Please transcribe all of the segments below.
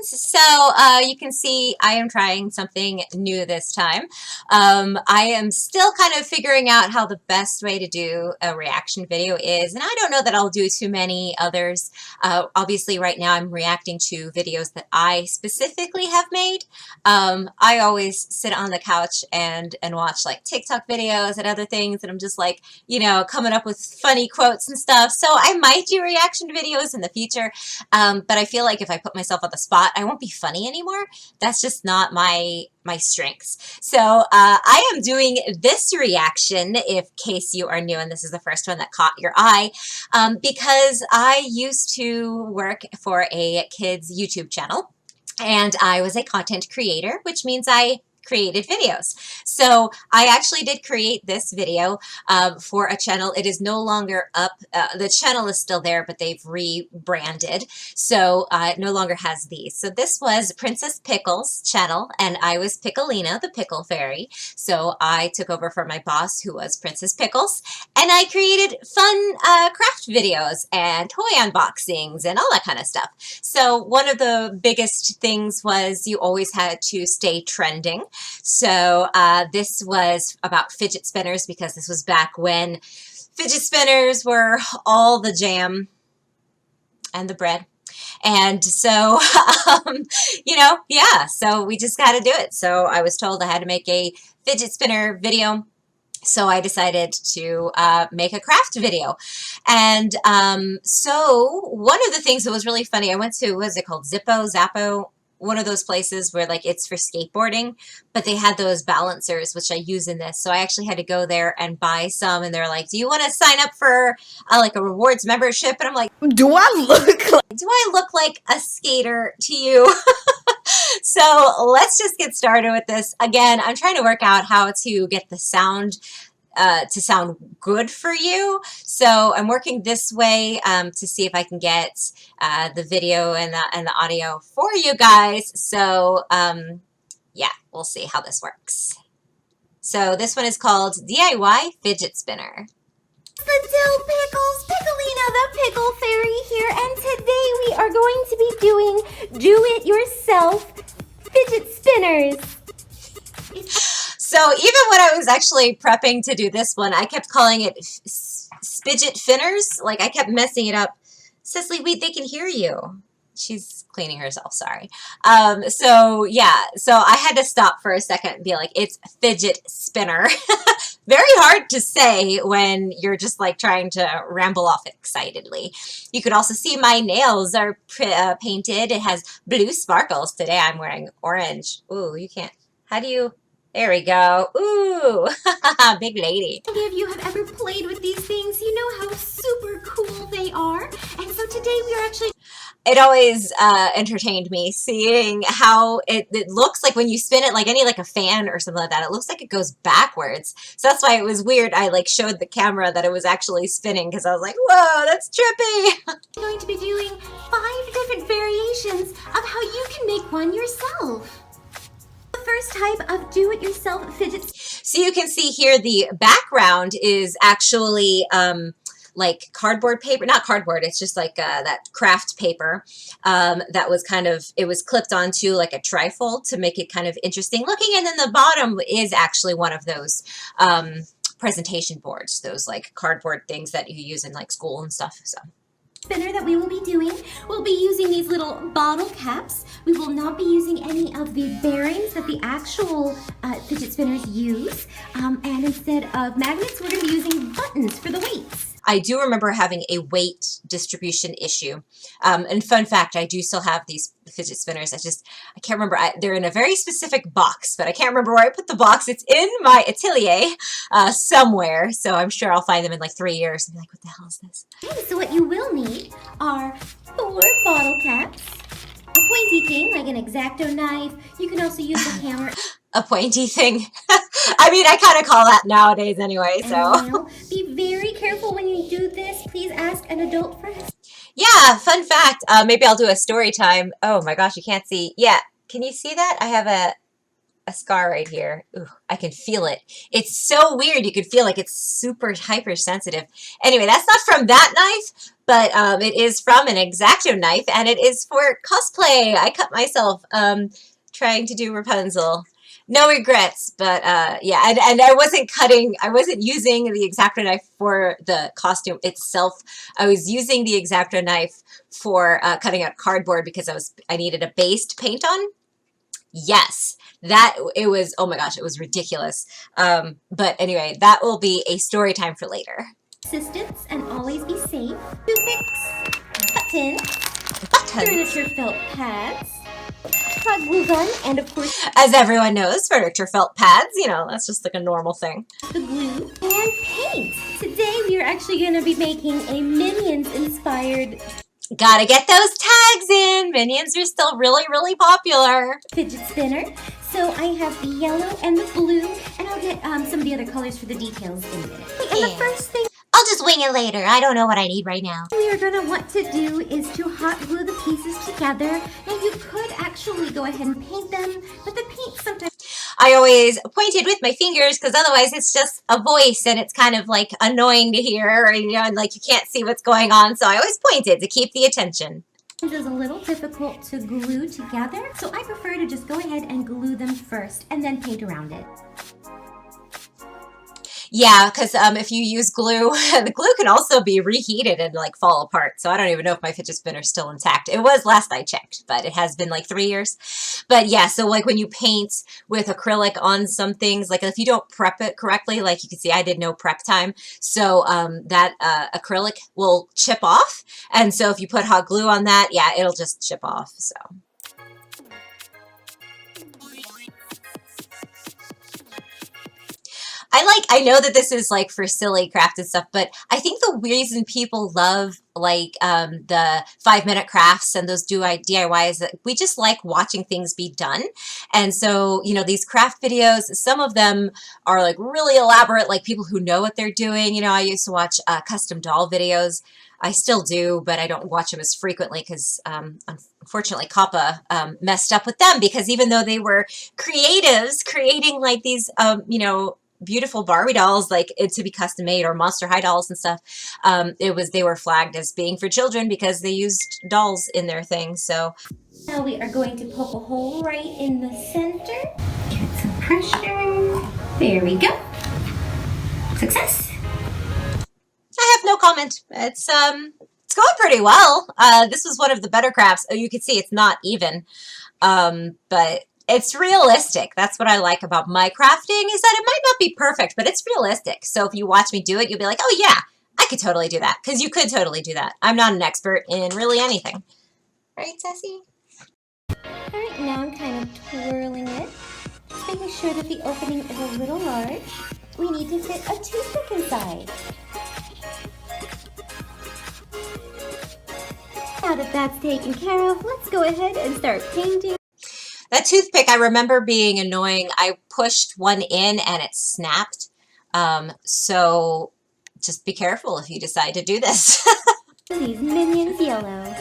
So you can see I am trying something new this time. I am still kind of figuring out how the best way to do a reaction video is, and I don't know that I'll do too many others. Obviously, right now I'm reacting to videos that I specifically have made. I always sit on the couch and watch like TikTok videos and other things, and I'm just like, you know, coming up with funny quotes and stuff. So I might do reaction videos in the future, but I feel like if I put myself on the spot, I won't be funny anymore. That's just not my strengths. So I am doing this reaction, in case you are new and this is the first one that caught your eye, because I used to work for a kids YouTube channel, and I was a content creator, which means I created videos. So I actually did create this video for a channel. It is no longer up. The channel is still there, but they've rebranded. So it no longer has these. So this was Princess Pickle's channel, and I was Piccolina, the Pickle Fairy. So I took over for my boss, who was Princess Pickles, and I created fun craft videos and toy unboxings and all that kind of stuff. So one of the biggest things was you always had to stay trending. So this was about fidget spinners, because this was back when fidget spinners were all the jam and the bread. And so, you know, yeah, so we just got to do it. So I was told I had to make a fidget spinner video. So I decided to make a craft video. And so one of the things that was really funny, I went to, what is it called? Zappo, one of those places where like it's for skateboarding, but they had those balancers, which I use in this. So I actually had to go there and buy some, and they're like, do you want to sign up for like a rewards membership? And I'm like, do I look like a skater to you? So let's just get started with this. Again, I'm trying to work out how to get the sound to sound good for you. So I'm working this way to see if I can get the video and the audio for you guys. So yeah, we'll see how this works. So this one is called DIY Fidget Spinner. The Dill Pickles, Piccolina the Pickle Fairy here, and today we are going to be doing do-it-yourself fidget spinners. So even when I was actually prepping to do this one, I kept calling it Fidget Finners. Like I kept messing it up. Cicely, they can hear you. She's cleaning herself, sorry. So yeah, so I had to stop for a second and be like, it's fidget spinner. Very hard to say when you're just like trying to ramble off excitedly. You could also see my nails are painted. It has blue sparkles. Today I'm wearing orange. Ooh, you can't. How do you? There we go. Ooh, big lady. If any of you have ever played with these things, you know how super cool they are. And so today we are actually... It always entertained me seeing how it looks like when you spin it, like like a fan or something like that. It looks like it goes backwards. So that's why it was weird. I like showed the camera that it was actually spinning, because I was like, whoa, that's trippy. I'm going to be doing 5 different variations of how you can make one yourself. The first type of do-it-yourself fidget. So you can see here the background is actually like cardboard paper, not cardboard, it's just like that craft paper that was kind of, it was clipped onto like a trifold to make it kind of interesting looking. And then the bottom is actually one of those presentation boards, those like cardboard things that you use in like school and stuff. So spinner that we will be doing, we'll be using these little bottle caps. We will not be using any of the bearings that the actual fidget spinners use. And instead of magnets, we're going to be using buttons for the weights. I do remember having a weight distribution issue. And fun fact, I do still have these fidget spinners. I can't remember. They're in a very specific box, but I can't remember where I put the box. It's in my atelier somewhere. So I'm sure I'll find them in like 3 years and be like, what the hell is this? Okay, so what you will need are 4 bottle caps, a pointy thing like an X-Acto knife. You can also use a hammer. A pointy thing. I mean, I kind of call that nowadays anyway, so. Be very careful when you do this. Please ask an adult first. Yeah, fun fact. Maybe I'll do a story time. Oh my gosh, you can't see. Yeah, can you see that? I have a scar right here. Ooh, I can feel it. It's so weird. You can feel like it's super hypersensitive. Anyway, that's not from that knife, but it is from an X-Acto knife, and it is for cosplay. I cut myself trying to do Rapunzel. No regrets, but yeah, and I wasn't using the X-Acto knife for the costume itself. I was using the X-Acto knife for cutting out cardboard because I needed a base to paint on. Yes, that it was, oh my gosh, it was ridiculous. But anyway, that will be a story time for later. Assistance and always be safe. Toothpicks, buttons, Buttons. furniture felt pads, hot glue gun, and of course, As everyone knows, furniture felt pads, you know, that's just like a normal thing. the glue and paint. Today we are actually going to be making a Minions inspired Gotta get those tags in. Minions are still really, really popular. fidget spinner. So I have the yellow and the blue, and I'll get some of the other colors for the details in a minute. And the first thing I'll just wing it later. I don't know what I need right now. we are going to want to do is to hot glue the pieces together. Now you could actually go ahead and paint them, but the paint sometimes I always pointed with my fingers because otherwise it's just a voice and it's kind of like annoying to hear, or, you know, and like you can't see what's going on. So I always pointed to keep the attention. is a little difficult to glue together, so I prefer to just go ahead and glue them first and then paint around it. Yeah, because if you use glue, the glue can also be reheated and like fall apart. So I don't even know if my fidget spinner is still intact. It was last I checked, but it has been like 3 years. But yeah, so like when you paint with acrylic on some things, like if you don't prep it correctly, like you can see I did no prep time. So that acrylic will chip off. And so if you put hot glue on that, yeah, it'll just chip off. So. I know that this is like for silly craft and stuff, but I think the reason people love like the 5-minute crafts and those DIYs, that we just like watching things be done. And so, you know, these craft videos, some of them are like really elaborate, like people who know what they're doing. You know, I used to watch custom doll videos. I still do, but I don't watch them as frequently because unfortunately Kappa messed up with them, because even though they were creatives creating like these, you know, beautiful Barbie dolls, like to be custom made, or Monster High dolls and stuff, they were flagged as being for children because they used dolls in their thing. So Now we are going to poke a hole right in the center. Get some pressure. There we go. Success. I have no comment. It's going pretty well. This was one of the better crafts. Oh, you can see it's not even, but it's realistic. That's what I like about my crafting, is that it might not be perfect, but it's realistic. So if you watch me do it, you'll be like, oh yeah, I could totally do that. Because you could totally do that. I'm not an expert in really anything. Right, Sassy? Alright, now I'm kind of twirling it. Just making sure that the opening is a little large. We need to fit a toothpick inside. Now that that's taken care of, let's go ahead and start painting. That toothpick, I remember being annoying. I pushed one in and it snapped. So just be careful if you decide to do this. These Minions yellow.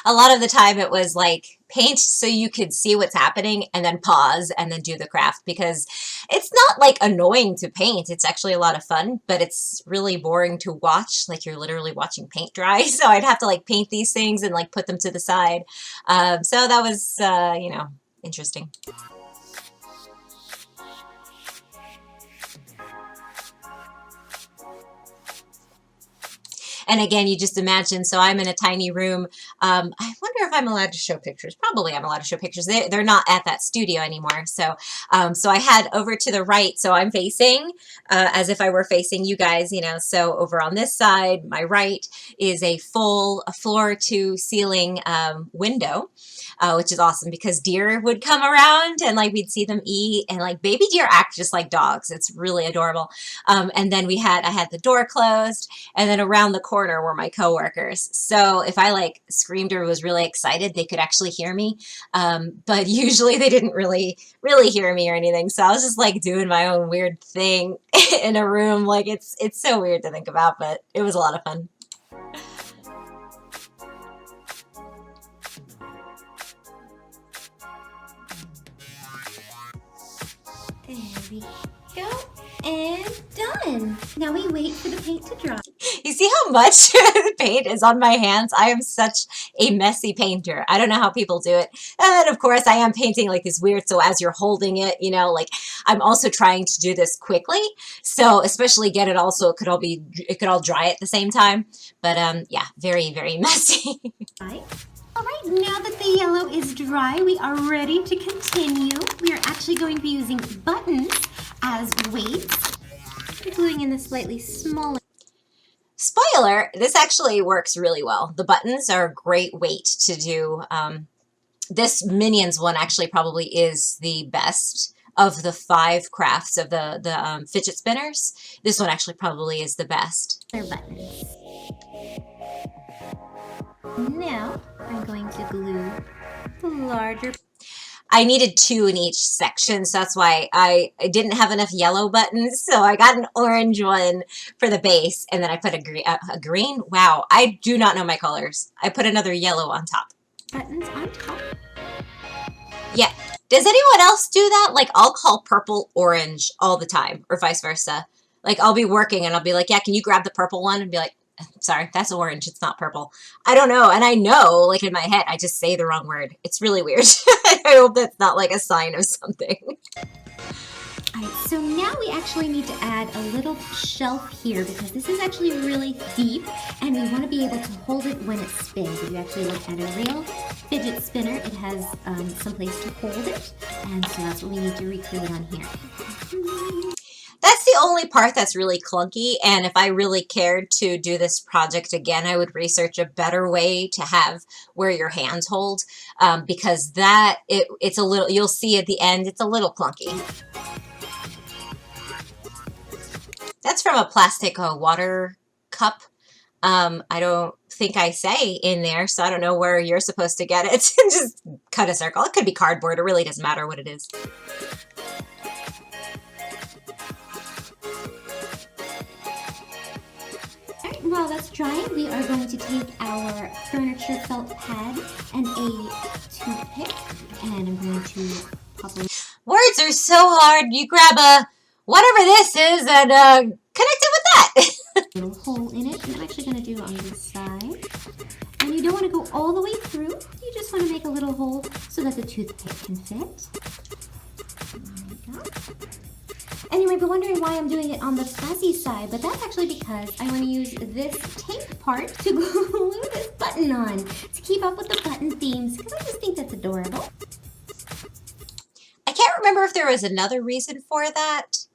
A lot of the time it was like paint so you could see what's happening and then pause and then do the craft, because it's not like annoying to paint. It's actually a lot of fun, but it's really boring to watch. Like you're literally watching paint dry. So I'd have to like paint these things and like put them to the side. So that was, you know, interesting. And again, you just imagine, so I'm in a tiny room. I wonder if I'm allowed to show pictures. Probably I'm allowed to show pictures. They're not at that studio anymore. So so I had over to the right, so I'm facing as if I were facing you guys, you know. So over on this side, my right, is a full floor to ceiling window. Which is awesome because deer would come around and like we'd see them eat, and like baby deer act just like dogs. It's really adorable. And then I had the door closed, and then around the corner were my coworkers. So if I like screamed or was really excited, they could actually hear me. But usually they didn't really hear me or anything. So I was just like doing my own weird thing in a room. Like it's so weird to think about, but it was a lot of fun. we go. And done. Now we wait for the paint to dry. You see how much paint is on my hands? I am such a messy painter. I don't know how people do it. And of course, I am painting like this weird, so as you're holding it, you know, like I'm also trying to do this quickly. So especially get it all so it could all dry at the same time. But yeah, very, very messy. All right, now that the yellow is dry, we are ready to continue. We are actually going to be using buttons as weights, gluing in the slightly smaller. Spoiler, this actually works really well. The buttons are a great weight to do. This Minions one actually probably is the best of the 5 crafts of the fidget spinners. This one actually probably is the best. Buttons. Now I'm going to glue the larger. I needed 2 in each section, so that's why I didn't have enough yellow buttons, so I got an orange one for the base, and then I put a green. Wow, I do not know my colors. I put another yellow on top. Buttons on top. Yeah. Does anyone else do that? Like, I'll call purple orange all the time, or vice versa. Like, I'll be working, and I'll be like, yeah, can you grab the purple one? And be like, sorry, that's orange. It's not purple. I don't know. And I know, like in my head, I just say the wrong word. It's really weird. I hope that's not like a sign of something. All right, so now we actually need to add a little shelf here because this is actually really deep and we want to be able to hold it when it spins. If you actually look at a real fidget spinner, it has some place to hold it. And so that's what we need to recreate on here. That's the only part that's really clunky, and if I really cared to do this project again, I would research a better way to have where your hands hold, because it's a little, you'll see at the end, it's a little clunky. That's from a plastic water cup. I don't think I say in there, so I don't know where you're supposed to get it. Just cut a circle. It could be cardboard. It really doesn't matter what it is. While that's drying, we are going to take our furniture felt pad and a toothpick, and I'm going to pop a... Words are so hard. You grab a whatever this is and connect it with that. little hole in it, and I'm actually going to do on this side. And you don't want to go all the way through. You just want to make a little hole so that the toothpick can fit. There we go. And you might be wondering why I'm doing it on the fuzzy side, but that's actually because I want to use this tape part to glue this button on to keep up with the button themes, because I just think that's adorable. I can't remember if there was another reason for that,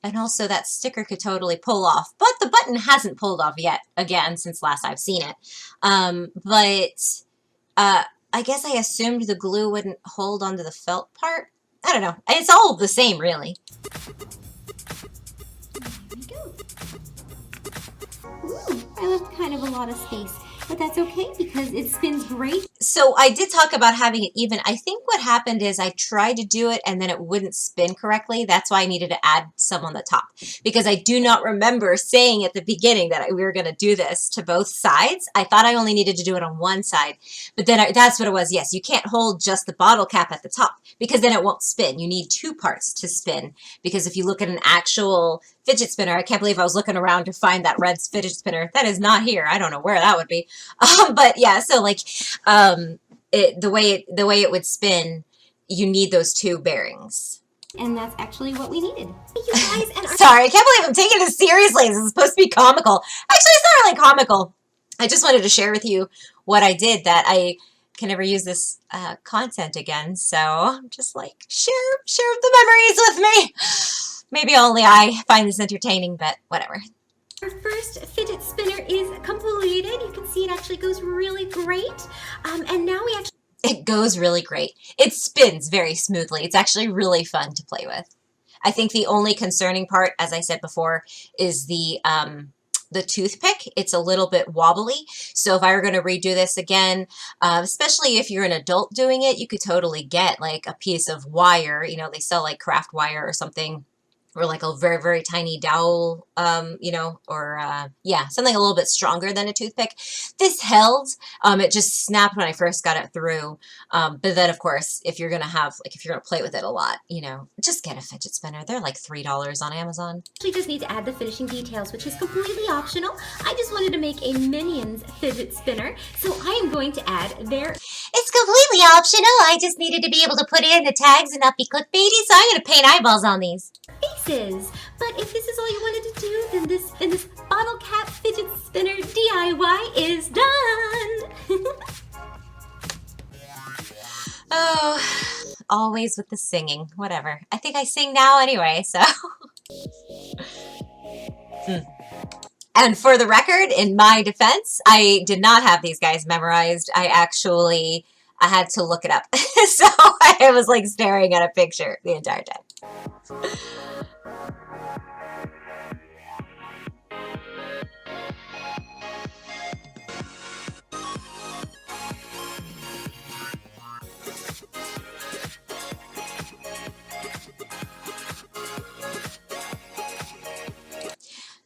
and also that sticker could totally pull off, but the button hasn't pulled off yet, again, since last I've seen it. I guess I assumed the glue wouldn't hold onto the felt part. I don't know. It's all the same, really. Ooh, I left kind of a lot of space, but that's okay because it spins great. So I did talk about having it even. I think what happened is I tried to do it and then it wouldn't spin correctly. That's why I needed to add some on the top, because I do not remember saying at the beginning that we were going to do this to both sides. I thought I only needed to do it on one side, but then that's what it was. Yes, you can't hold just the bottle cap at the top because then it won't spin. You need 2 parts to spin, because if you look at an actual fidget spinner, I can't believe I was looking around to find that red fidget spinner. That is not here. I don't know where that would be. But yeah, so like the way it would spin, you need those 2 bearings. And that's actually what we needed. Thank you guys. And sorry, I can't believe I'm taking this seriously. This is supposed to be comical. Actually, it's not really comical. I just wanted to share with you what I did, that I can never use this content again. So I'm just like, share the memories with me. Maybe only I find this entertaining, but whatever. Our first fidget spinner is completed. You can see it actually goes really great. And now we actually... It goes really great. It spins very smoothly. It's actually really fun to play with. I think the only concerning part, as I said before, is the toothpick. It's a little bit wobbly. So if I were going to redo this again, especially if you're an adult doing it, you could totally get like a piece of wire. You know, they sell like craft wire or something or like a very, very tiny dowel, you know, or yeah, something a little bit stronger than a toothpick. This held, it just snapped when I first got it through. But then of course, if you're gonna have, like if you're gonna play with it a lot, you know, just get a fidget spinner. They're like $3 on Amazon. We just need to add the finishing details, which is completely optional. I just wanted to make a Minions fidget spinner, so I am going to add their... It's completely optional. I just needed to be able to put in the tags and not be clickbaity, so I'm gonna paint eyeballs on these faces. But if this is all you wanted to do, then this bottle cap fidget spinner DIY is done. Oh, always with the singing. Whatever. I think I sing now anyway, so. And for the record, in my defense, I did not have these guys memorized. I had to look it up. So I was like staring at a picture the entire time.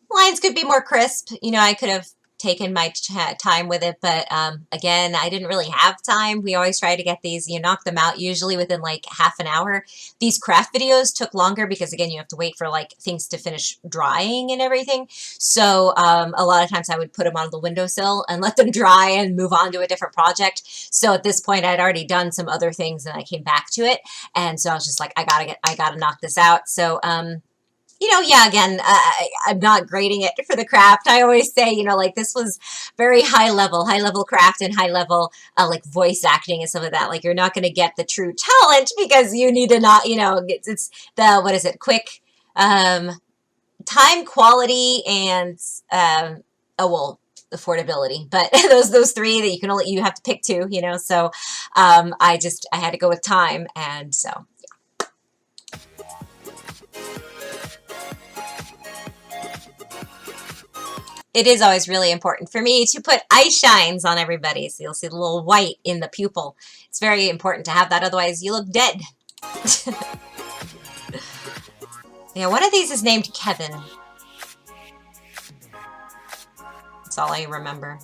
Lines could be more crisp. You know, I could have taken my time with it, but again, I didn't really have time. We always try to get these, you knock them out usually within like half an hour. These craft videos took longer because again, you have to wait for like things to finish drying and everything. So a lot of times I would put them on the windowsill and let them dry and move on to a different project. So at this point I'd already done some other things and I came back to it. And so I was just like, I gotta knock this out. So, you know, yeah, again, I'm not grading it for the craft. I always say, you know, like this was very high level craft and high level, like voice acting and stuff like that. Like you're not going to get the true talent because you need to not, you know, it's the, what is it? Quick, time, quality, and, oh, well, affordability, but those three that you have to pick two, you know, so, I had to go with time. And so, it is always really important for me to put eye shines on everybody. So you'll see the little white in the pupil. It's very important to have that, otherwise you look dead. Yeah, one of these is named Kevin. That's all I remember.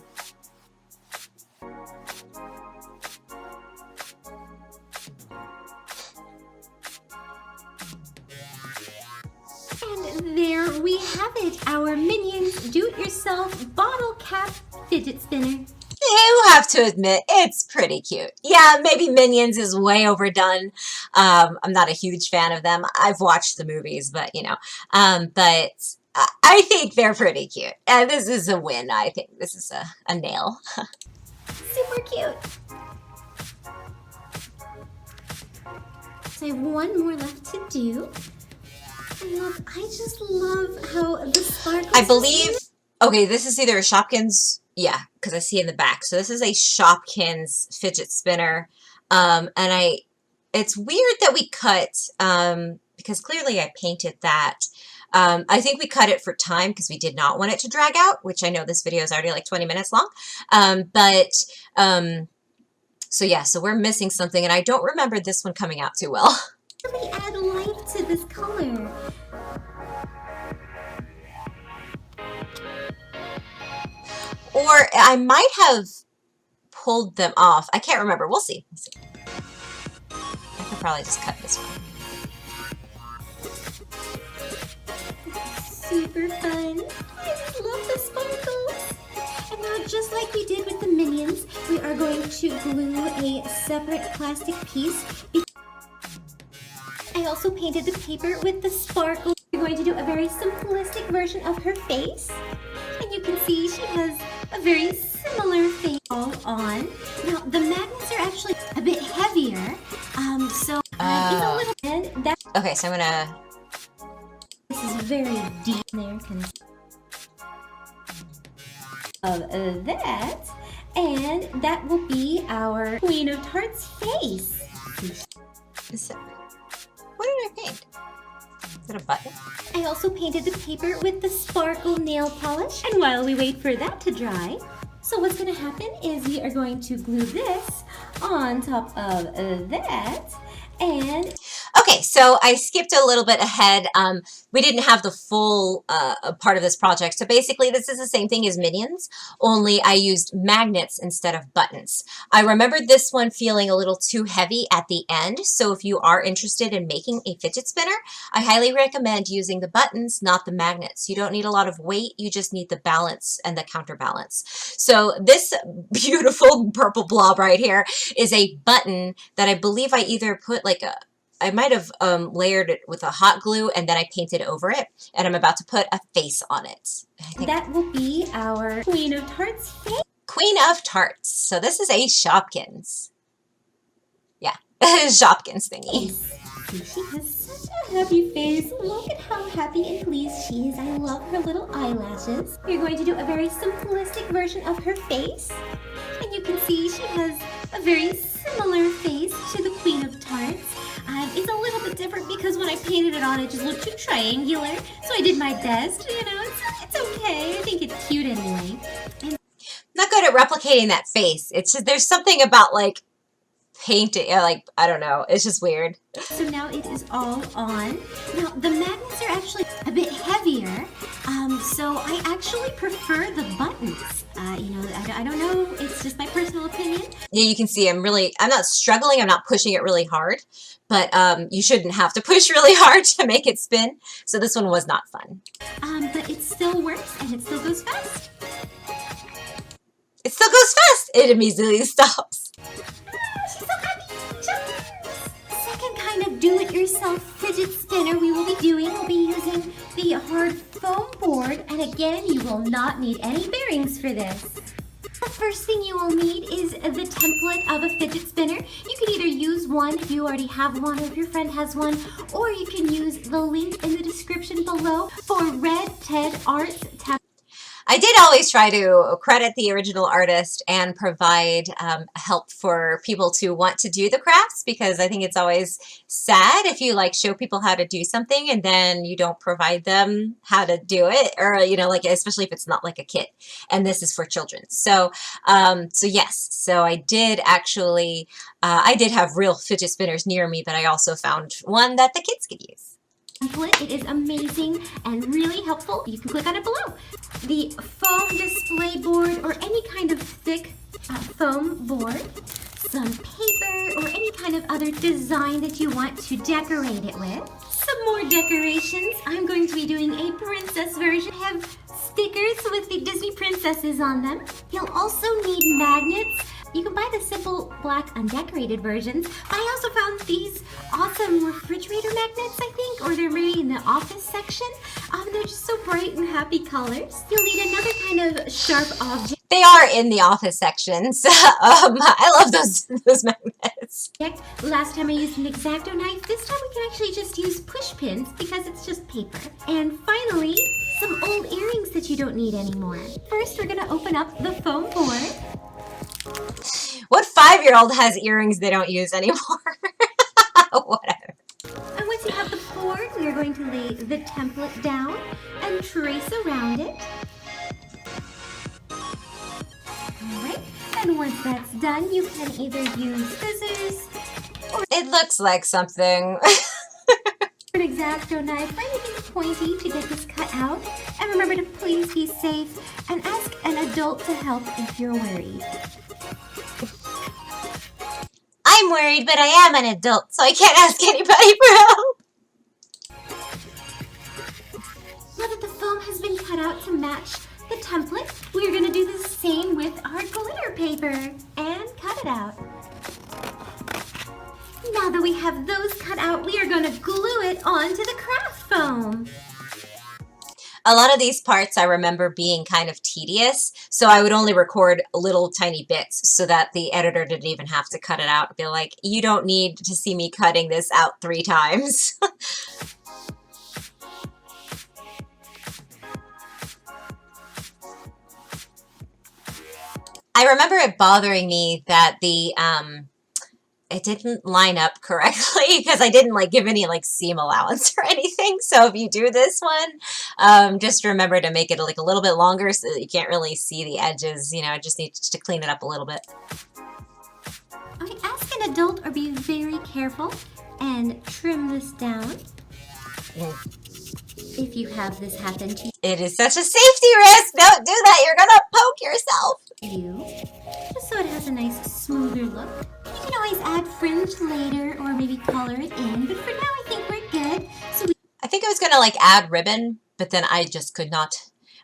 And there we have it, our Minions do-it-yourself bottle cap fidget spinner. You have to admit, it's pretty cute. Yeah, maybe Minions is way overdone. I'm not a huge fan of them. I've watched the movies, but you know, but I think they're pretty cute. And this is a win. I think this is a nail. Super cute. So I have one more left to do. I just love how the sparkles... I believe, okay, this is either a Shopkins, yeah, because I see in the back. So this is a Shopkins fidget spinner. And it's weird that we cut, because clearly I painted that. I think we cut it for time because we did not want it to drag out, which I know this video is already like 20 minutes long. So yeah, so we're missing something, and I don't remember this one coming out too well. Let me add light to this color. Or I might have pulled them off. I can't remember. We'll see. I could probably just cut this one. Super fun. I just love the sparkles. And now, just like we did with the Minions, we are going to glue a separate plastic piece. I also painted the paper with the sparkles. We're going to do a very simplistic version of her face. And you can see she has a very similar face all on. Now, the magnets are actually a bit heavier. So it's a little bit... Okay, so I'm gonna... This is very deep there. Of that. And that will be our Queen of Tarts face. What did I paint? Is it a button? I also painted the paper with the sparkle nail polish. And while we wait for that to dry, so what's going to happen is we are going to glue this on top of that. And Okay, so I skipped a little bit ahead. We didn't have the full part of this project. So basically, this is the same thing as Minions, only I used magnets instead of buttons. I remembered this one feeling a little too heavy at the end. So if you are interested in making a fidget spinner, I highly recommend using the buttons, not the magnets. You don't need a lot of weight. You just need the balance and the counterbalance. So this beautiful purple blob right here is a button that I believe I either put like I might have layered it with a hot glue and then I painted over it, and I'm about to put a face on it. That will be our Queen of Tarts face. Queen of Tarts. So this is a Shopkins. Yeah, Shopkins thingy. She has such a happy face. Look at how happy and pleased she is. I love her little eyelashes. We're going to do a very simplistic version of her face. And you can see she has a very similar face to the Queen of Tarts. It's a little bit different because when I painted it on, it just looked too triangular. So I did my best. You know, it's okay. I think it's cute anyway. And Not good at replicating that face. It's just, there's something about like painting, like, I don't know. It's just weird. so now it is all on. Now the magnets are actually a bit heavier. So I actually prefer the buttons. You know, I don't know. It's just my personal opinion. Yeah, you can see I'm not struggling. I'm not pushing it really hard, but you shouldn't have to push really hard to make it spin. So this one was not fun. But it still works and it still goes fast. It still goes fast. It immediately stops. She's so happy. Second kind of do-it-yourself fidget spinner we will be doing. We'll be using the hard foam board, and again, you will not need any bearings for this. The first thing you will need is the template of a fidget spinner. You can either use one if you already have one or if your friend has one, or you can use the link in the description below for Red Ted Arts template. I did always try to credit the original artist and provide help for people to want to do the crafts, because I think it's always sad if you like show people how to do something and then you don't provide them how to do it, or you know, like especially if it's not like a kit. And this is for children. So yes, so I did actually I did have real fidget spinners near me, but I also found one that the kids could use. It is amazing and really helpful. You can click on it below. The foam display board or any kind of thick foam board, some paper or any kind of other design that you want to decorate it with. Some more decorations. I'm going to be doing a princess version. I have stickers with the Disney princesses on them. You'll also need magnets. You can buy the simple black undecorated versions, but I also found these awesome refrigerator magnets, I think, or they're maybe in the office section. They're just so bright and happy colors. You'll need another kind of sharp object. They are in the office sections. I love those magnets. Last time I used an X-Acto knife. This time we can actually just use push pins because it's just paper. And finally, some old earrings that you don't need anymore. First, we're gonna open up the foam board. What 5-year-old has earrings they don't use anymore? Whatever. And once you have the board, we are going to lay the template down and trace around it. Alright, and once that's done, you can either use scissors or It looks like something. an X-Acto knife or anything pointy to get this cut out. And remember to please be safe and ask an adult to help if you're worried. I'm worried, but I am an adult, so I can't ask anybody for help. Now that the foam has been cut out to match the template, we are going to do the same with our glitter paper and cut it out. Now that we have those cut out, we are going to glue it onto the craft foam. A lot of these parts I remember being kind of tedious, so I would only record little tiny bits so that the editor didn't even have to cut it out and be like, you don't need to see me cutting this out 3 times. I remember it bothering me that it didn't line up correctly because I didn't like give any like seam allowance or anything. So if you do this one, just remember to make it like a little bit longer so that you can't really see the edges. You know, just need to clean it up a little bit. Okay, ask an adult or be very careful. and trim this down if you have this happen to It is such a safety risk. Don't do that. You're gonna poke yourself. you, just so it has a nice smoother look. You can always add fringe later or maybe color it in, but for now I think we're good. So I think I was gonna like add ribbon, but then I just could not.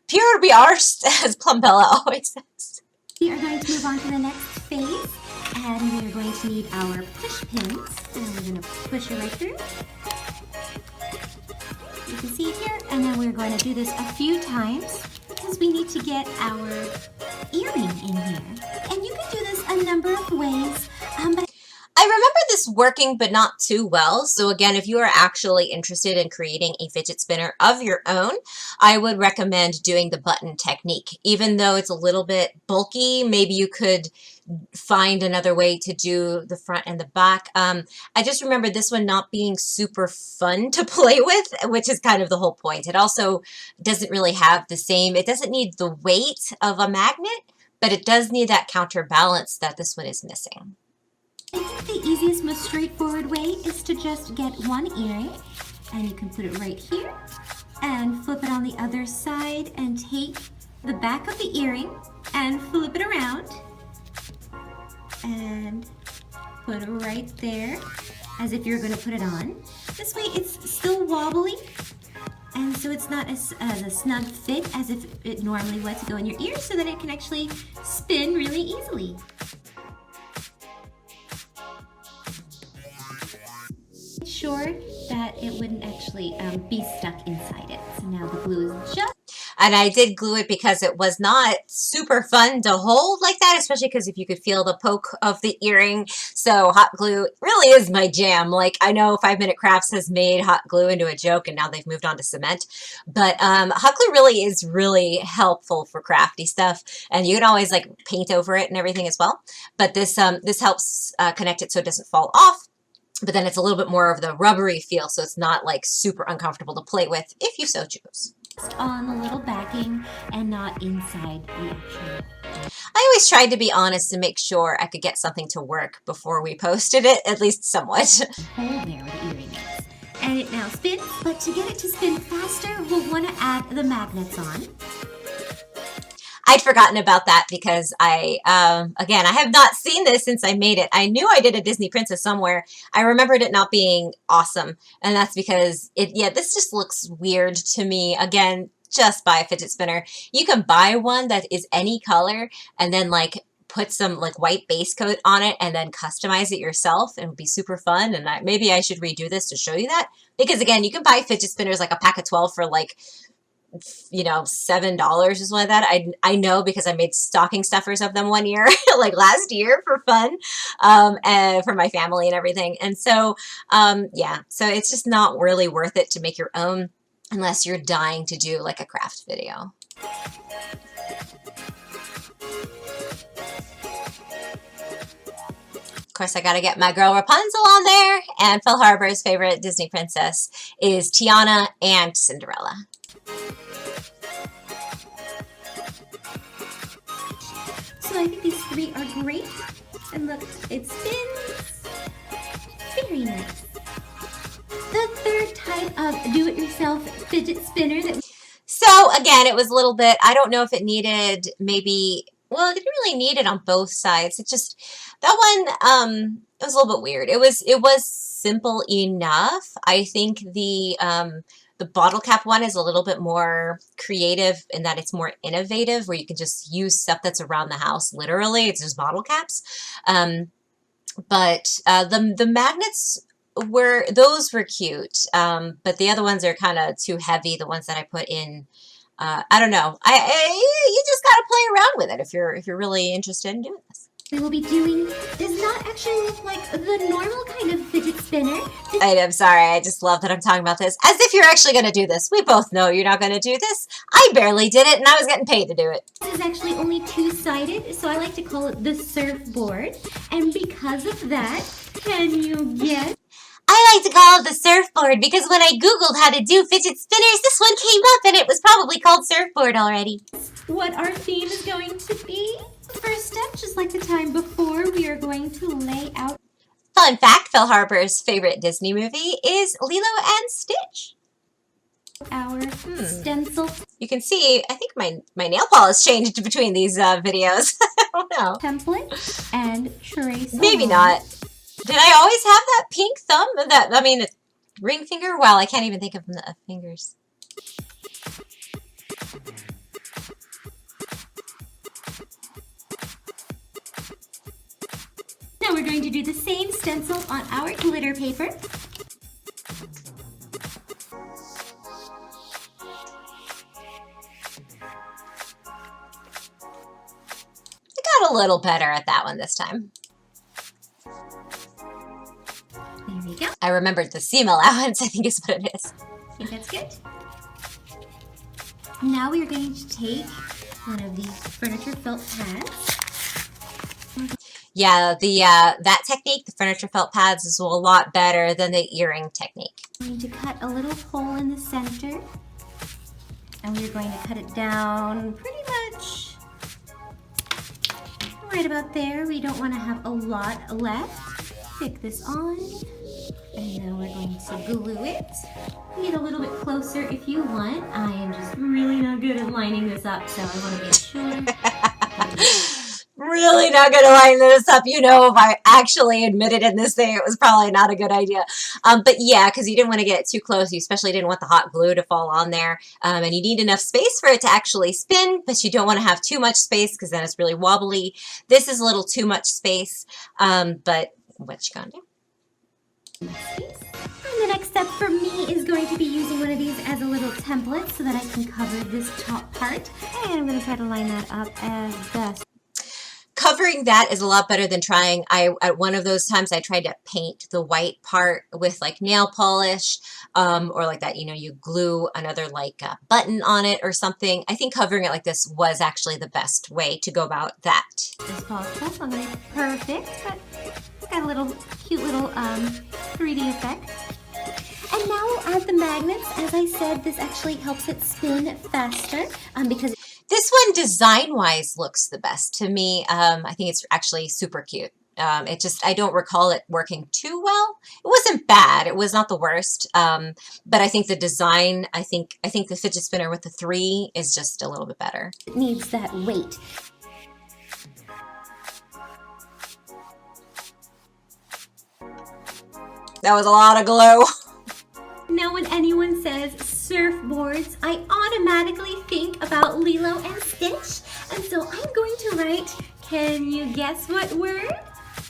Pure be ours, as Plumbella always says. we are going to move on to the next phase, and we are going to need our push pins, and we're going to push it right through. You can see it here, and then we're going to do this a few times because we need to get our earring in here. And you can do this a number of ways, but I remember this working, but not too well. So again, if you are actually interested in creating a fidget spinner of your own, I would recommend doing the button technique. Even though it's a little bit bulky, maybe you could find another way to do the front and the back. I just remember this one not being super fun to play with, which is kind of the whole point. It also doesn't really have the same, it doesn't need the weight of a magnet, but it does need that counterbalance that this one is missing. I think the easiest, most straightforward way is to just get one earring, and you can put it right here, and flip it on the other side, and take the back of the earring, and flip it around, and put it right there, as if you're going to put it on. This way it's still wobbly, and so it's not as a snug fit as if it normally would to go in your ear, so that it can actually spin really easily. Sure that it wouldn't actually be stuck inside it. So now the glue is just... And I did glue it because it was not super fun to hold like that, especially because if you could feel the poke of the earring. So hot glue really is my jam. Like, I know 5 Minute Crafts has made hot glue into a joke and now they've moved on to cement. But hot glue really is really helpful for crafty stuff. And you can always like paint over it and everything as well. But this helps connect it so it doesn't fall off. But then it's a little bit more of the rubbery feel, so it's not like super uncomfortable to play with if you so choose. Just on the little backing and not inside the actual. I always tried to be honest and make sure I could get something to work before we posted it, at least somewhat. Hole there where the earring is. And it now spins, but to get it to spin faster, we'll want to add the magnets on. I'd forgotten about that because again, I have not seen this since I made it. I knew I did a Disney princess somewhere. I remembered it not being awesome. And that's because this just looks weird to me. Again, just buy a fidget spinner. You can buy one that is any color and then like put some like white base coat on it and then customize it yourself, and it would be super fun. And maybe I should redo this to show you that, because again, you can buy fidget spinners like a pack of 12 for like, you know, $7 or something like that. I know because I made stocking stuffers of them one year, like last year for fun, and for my family and everything. And so, yeah, so it's just not really worth it to make your own unless you're dying to do like a craft video. Of course, I gotta get my girl Rapunzel on there, and Phil Harbor's favorite Disney princess is Tiana and Cinderella. So I think these three are great. And look, it spins. Very nice. The third type of do-it-yourself fidget spinner that... So again, it was a little bit, I don't know if it needed maybe, well, it didn't really need it on both sides. It just, that one, it was a little bit weird. It was simple enough. I think the bottle cap one is a little bit more creative in that it's more innovative, where you can just use stuff that's around the house. Literally, it's just bottle caps. But the magnets were cute. But the other ones are kind of too heavy. The ones that I put in, I don't know. You just gotta play around with it if you're really interested in doing this. We will be doing does not actually look like the normal kind of fidget spinner. I'm sorry, I just love that I'm talking about this as if you're actually going to do this. We both know you're not going to do this. I barely did it and I was getting paid to do it. This is actually only two-sided, so I like to call it the surfboard. And because of that, can you guess? I like to call it the surfboard because when I Googled how to do fidget spinners, this one came up and it was probably called surfboard already. What our theme is going to be? First step, just like the time before, we are going to lay out. Fun fact, Phil Harper's favorite Disney movie is Lilo and Stitch. Our stencil You can see, I think my nail polish changed between these videos. I don't know. template and trace. Maybe along. not. Did I always have that pink thumb? I mean, ring finger? Well, I can't even think of the fingers. Now we're going to do the same stencil on our glitter paper. I got a little better at that one this time. There we go. I remembered the seam allowance, I think is what it is. I think that's good. Now we are going to take one of these furniture felt pads. Yeah, that technique, the furniture felt pads, is a lot better than the earring technique. I'm going to cut a little hole in the center. And we're going to cut it down pretty much right about there. We don't want to have a lot left. Stick this on. And now we're going to glue it. Get a little bit closer if you want. I am just really not good at lining this up, so I want to be sure. Really not going to line this up. You know, if I actually admitted in this thing, it was probably not a good idea. But yeah, because you didn't want to get it too close. You especially didn't want the hot glue to fall on there. And you need enough space for it to actually spin, but you don't want to have too much space because then it's really wobbly. This is a little too much space, but what you gonna do? And the next step for me is going to be using one of these as a little template so that I can cover this top part. And I'm going to try to line that up as best. Covering that is a lot better than trying. At one of those times I tried to paint the white part with like nail polish or like that, you know, you glue another like button on it or something. I think covering it like this was actually the best way to go about that. As possible. I'm going to perfect, but it's got a little cute little 3D effect. And now we'll add the magnets. As I said, this actually helps it spin faster because this one design-wise looks the best to me. I think it's actually super cute. I don't recall it working too well. It wasn't bad. It was not the worst. But I think the design, I think the fidget spinner with the 3 is just a little bit better. it needs that weight. That was a lot of glue. Now when anyone says surfboards, I automatically think about Lilo and Stitch. And so I'm going to write, can you guess what word?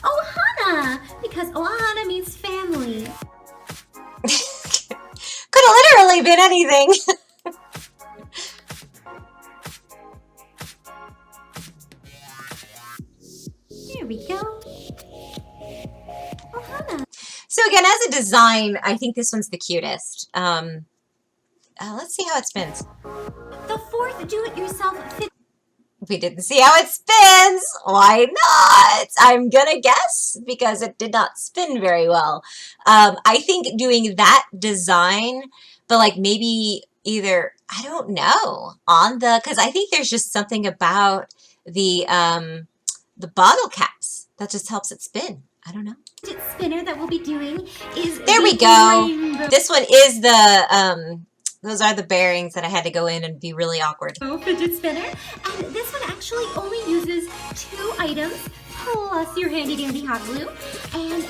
Ohana, because Ohana means family. Could have literally been anything. There we go. Ohana. So again, as a design, I think this one's the cutest. Let's see how it spins. The fourth do-it-yourself fit. We didn't see how it spins. Why not? I'm gonna guess because it did not spin very well. I think doing that design, but like maybe either, I don't know, on the, because I think there's just something about the bottle caps that just helps it spin. I don't know. Fidget spinner that we'll be doing is There we the go. rainbow This one is the, those are the bearings that I had to go in and be really awkward. fidget spinner. And this one actually only uses 2 items plus your handy dandy hot glue. And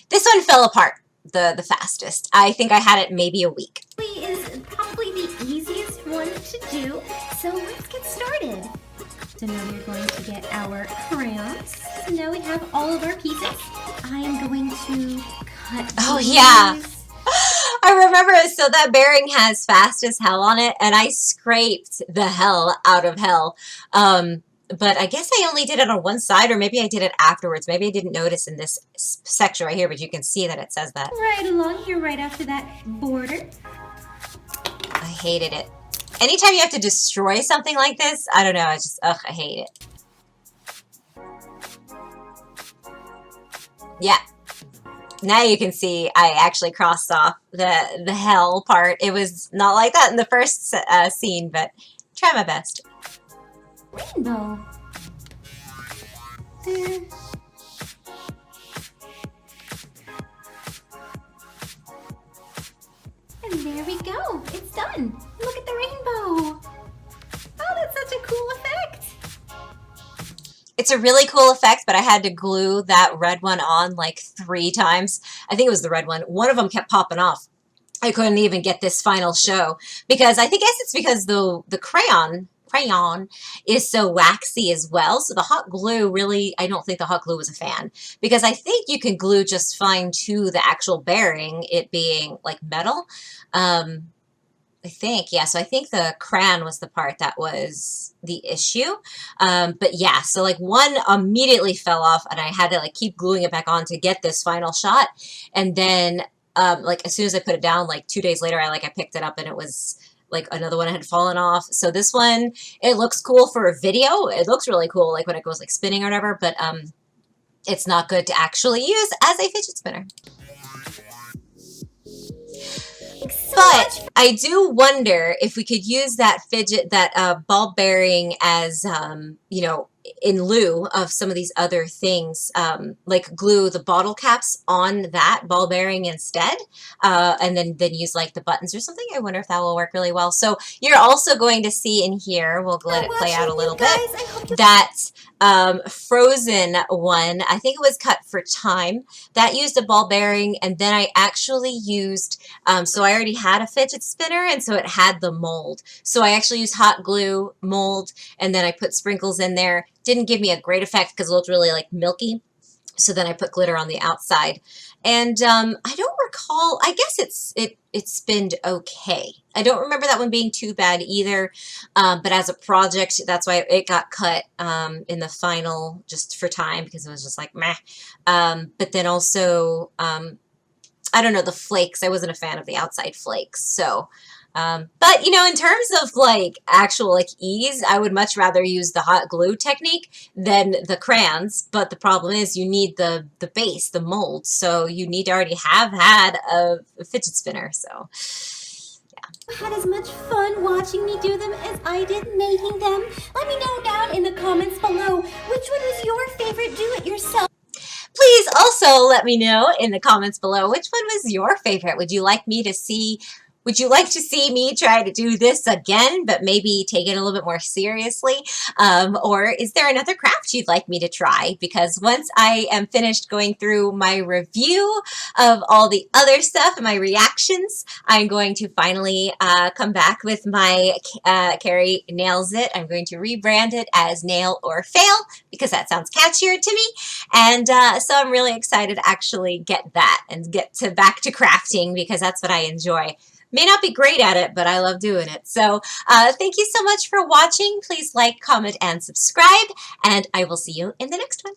This one fell apart the fastest. I think I had it maybe a week. is probably the easiest one to do. So let's get started. So now we're going to get our crayons. So now we have all of our pieces. I am going to cut Oh, these. yeah. I remember, so that bearing has fast as hell on it, and I scraped the hell out of hell. But I guess I only did it on one side, or maybe I did it afterwards. Maybe I didn't notice in this section right here, but you can see that it says that. Right along here, right after that border. I hated it. Anytime you have to destroy something like this, I don't know, I just, ugh, I hate it. Yeah. Now you can see I actually crossed off the hell part. It was not like that in the first scene, but try my best. Rainbow. There. It's a really cool effect, but I had to glue that red one on like 3 times. I think it was the red one. One of them kept popping off. I couldn't even get this final show because I think, guess it's because the crayon is so waxy as well. So the hot glue really, I don't think the hot glue was a fan, because I think you can glue just fine to the actual bearing, it being like metal. I think, yeah, so I think the crayon was the part that was the issue. But yeah, so like one immediately fell off and I had to like keep gluing it back on to get this final shot. And then like as soon as I put it down, like 2 days later, I picked it up and it was like another one had fallen off. So this one, it looks cool for a video. It looks really cool like when it goes like spinning or whatever, but it's not good to actually use as a fidget spinner. But I do wonder if we could use that ball bearing as, you know, in lieu of some of these other things, like glue the bottle caps on that ball bearing instead, and then use like the buttons or something. I wonder if that will work really well. So you're also going to see in here, we'll let it play out a little bit, that frozen one, I think it was cut for time, that used a ball bearing, and then I actually used, so I already had a fidget spinner, and so it had the mold. So I actually used hot glue, mold, and then I put sprinkles in there. Didn't give me a great effect because it looked really like milky. So then I put glitter on the outside. And I don't recall, I guess it spinned okay. I don't remember that one being too bad either. But as a project, that's why it got cut in the final just for time, because it was just like meh. But then also, I don't know, the flakes. I wasn't a fan of the outside flakes. So, but you know, in terms of like actual like ease, I would much rather use the hot glue technique than the crayons. But the problem is you need the base, the mold. So you need to already have had a fidget spinner. So yeah. Had as much fun watching me do them as I did making them. Let me know down in the comments below which one was your favorite do-it-yourself. Please also let me know in the comments below which one was your favorite. Would you like to see me try to do this again, but maybe take it a little bit more seriously? Or is there another craft you'd like me to try? Because once I am finished going through my review of all the other stuff and my reactions, I'm going to finally come back with my Carrie Nails It. I'm going to rebrand it as Nail or Fail because that sounds catchier to me. And so I'm really excited to actually get that and get back to crafting because that's what I enjoy. May not be great at it, but I love doing it. So thank you so much for watching. Please like, comment, and subscribe, and I will see you in the next one.